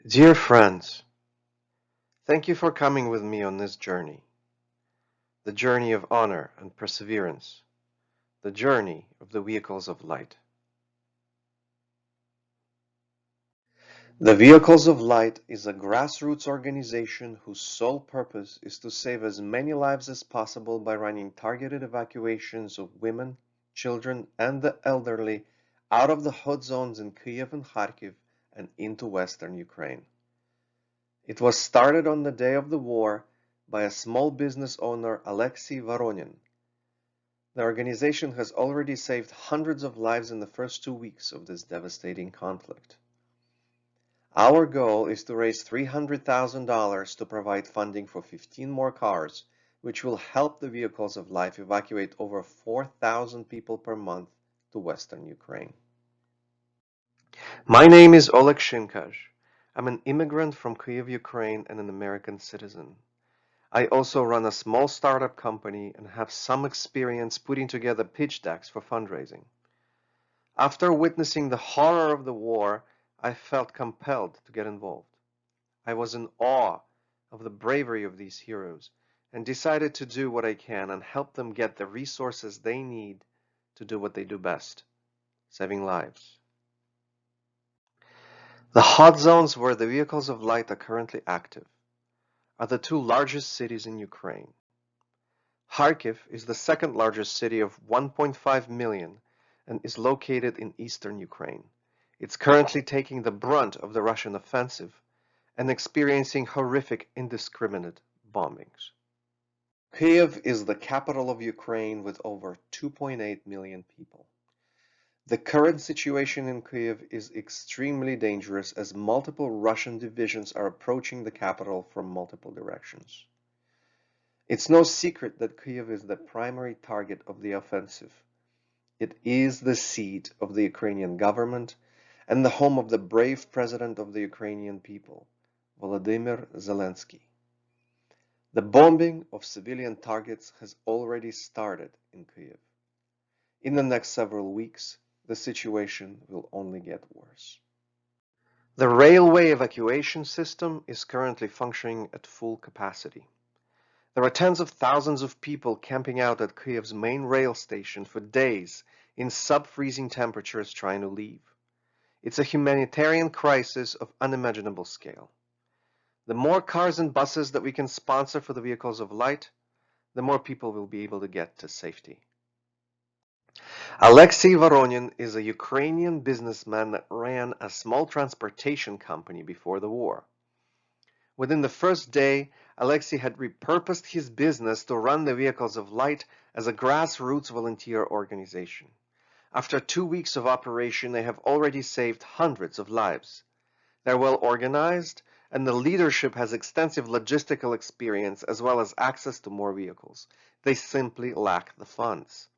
Dear friends, thank you for coming with me on this journey, the journey of honor and perseverance, the journey of the vehicles of light. The Vehicles of Light is a grassroots organization whose sole purpose is to save as many lives as possible by running targeted evacuations of women, children, and the elderly out of the hot zones in Kyiv and Kharkiv and into western Ukraine. It was started on the day of the war by a small business owner, Alexei Voronin. The organization has already saved hundreds of lives in the first 2 weeks of this devastating conflict. Our goal is to raise $300,000 to provide funding for 15 more cars, which will help the Vehicles of Life evacuate over 4,000 people per month to western Ukraine. My name is Oleg Shinkazh. I'm an immigrant from Kyiv, Ukraine, and an American citizen. I also run a small startup company and have some experience putting together pitch decks for fundraising. After witnessing the horror of the war, I felt compelled to get involved. I was in awe of the bravery of these heroes and decided to do what I can and help them get the resources they need to do what they do best, saving lives. The hot zones where the Vehicles of Light are currently active are the two largest cities in Ukraine. Kharkiv is the second largest city of 1.5 million and is located in eastern Ukraine. It's currently taking the brunt of the Russian offensive and experiencing horrific indiscriminate bombings. Kyiv is the capital of Ukraine with over 2.8 million people. The current situation in Kyiv is extremely dangerous as multiple Russian divisions are approaching the capital from multiple directions. It's no secret that Kyiv is the primary target of the offensive. It is the seat of the Ukrainian government and the home of the brave president of the Ukrainian people, Volodymyr Zelensky. The bombing of civilian targets has already started in Kyiv. In the next several weeks, the situation will only get worse. The railway evacuation system is currently functioning at full capacity. There are tens of thousands of people camping out at Kyiv's main rail station for days in sub-freezing temperatures trying to leave. It's a humanitarian crisis of unimaginable scale. The more cars and buses that we can sponsor for the Vehicles of Light, the more people will be able to get to safety. Alexei Voronin is a Ukrainian businessman that ran a small transportation company before the war. Within the first day, Alexei had repurposed his business to run the Vehicles of Light as a grassroots volunteer organization. After 2 weeks of operation, they have already saved hundreds of lives. They're well organized, and the leadership has extensive logistical experience as well as access to more vehicles. They simply lack the funds.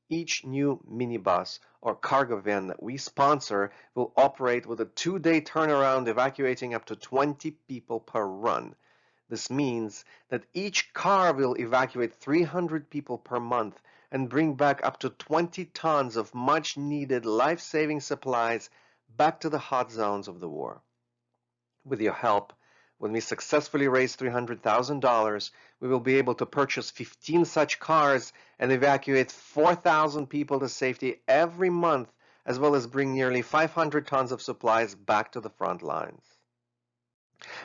Each new minibus or cargo van that we sponsor will operate with a 2-day turnaround, evacuating up to 20 people per run. This means that each car will evacuate 300 people per month and bring back up to 20 tons of much-needed life-saving supplies back to the hot zones of the war. With your help, when we successfully raise $300,000, we will be able to purchase 15 such cars and evacuate 4,000 people to safety every month, as well as bring nearly 500 tons of supplies back to the front lines.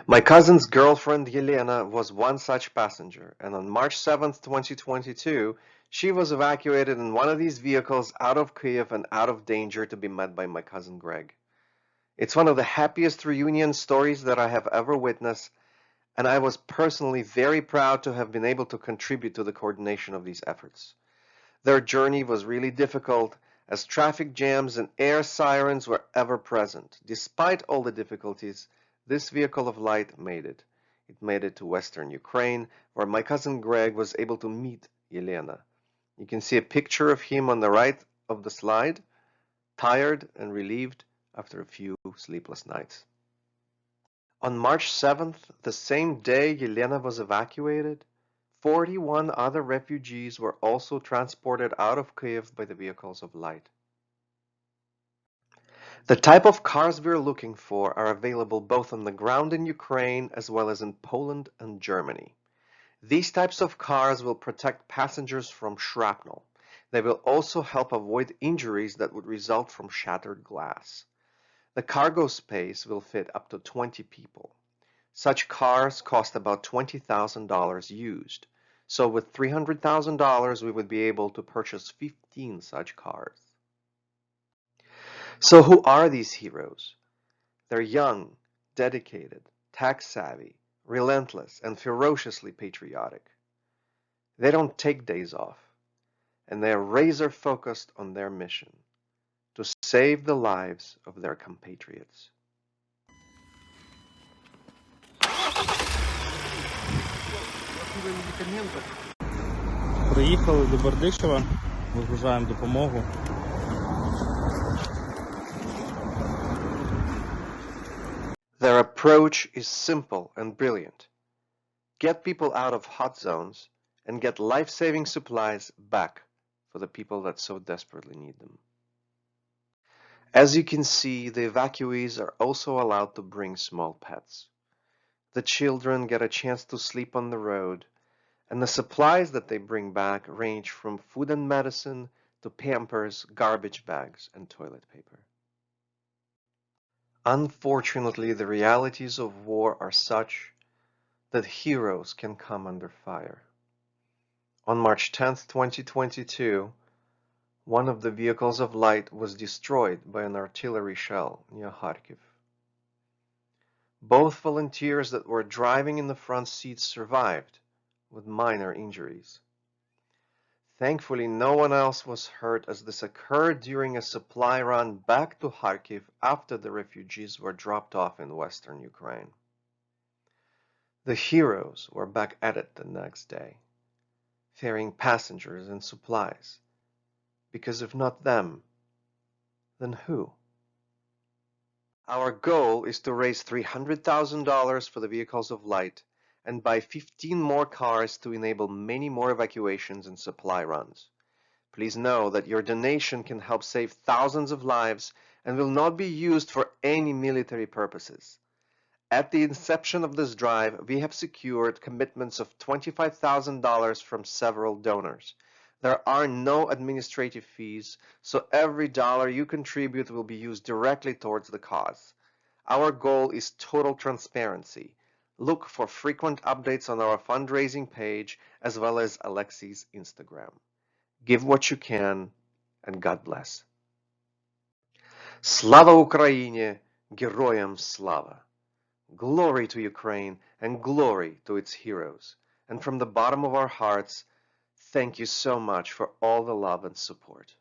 My cousin's girlfriend, Elena, was one such passenger, and on March 7, 2022, she was evacuated in one of these vehicles out of Kyiv and out of danger to be met by my cousin Greg. It's one of the happiest reunion stories that I have ever witnessed, and I was personally very proud to have been able to contribute to the coordination of these efforts. Their journey was really difficult, as traffic jams and air sirens were ever present. Despite all the difficulties, this Vehicle of Light made it. It made it to western Ukraine, where my cousin Greg was able to meet Elena. You can see a picture of him on the right of the slide, tired and relieved after a few sleepless nights. On March 7th, the same day Elena was evacuated, 41 other refugees were also transported out of Kyiv by the Vehicles of Light. The type of cars we're looking for are available both on the ground in Ukraine as well as in Poland and Germany. These types of cars will protect passengers from shrapnel. They will also help avoid injuries that would result from shattered glass. The cargo space will fit up to 20 people. Such cars cost about $20,000 used. So with $300,000, we would be able to purchase 15 such cars. So who are these heroes? They're young, dedicated, tax-savvy, relentless, and ferociously patriotic. They don't take days off, and they are razor-focused on their mission to save the lives of their compatriots. Приїхали до Бердичева, вигружаємо допомогу. Their approach is simple and brilliant. Get people out of hot zones and get life-saving supplies back for the people that so desperately need them. As you can see, the evacuees are also allowed to bring small pets. The children get a chance to sleep on the road, and the supplies that they bring back range from food and medicine to Pampers, garbage bags, and toilet paper. Unfortunately, the realities of war are such that heroes can come under fire. On March 10, 2022, one of the vehicles of light was destroyed by an artillery shell near Kharkiv. Both volunteers that were driving in the front seats survived, with minor injuries. Thankfully, no one else was hurt as this occurred during a supply run back to Kharkiv after the refugees were dropped off in western Ukraine. The heroes were back at it the next day, ferrying passengers and supplies, because if not them, then who? Our goal is to raise $300,000 for the vehicles of light and buy 15 more cars to enable many more evacuations and supply runs. Please know that your donation can help save thousands of lives and will not be used for any military purposes. At the inception of this drive, we have secured commitments of $25,000 from several donors. There are no administrative fees, so every dollar you contribute will be used directly towards the cause. Our goal is total transparency. Look for frequent updates on our fundraising page as well as Alexei's Instagram. Give what you can, and God bless. Slava Ukrainie, Героям слава! Glory to Ukraine and glory to its heroes. And from the bottom of our hearts, thank you so much for all the love and support.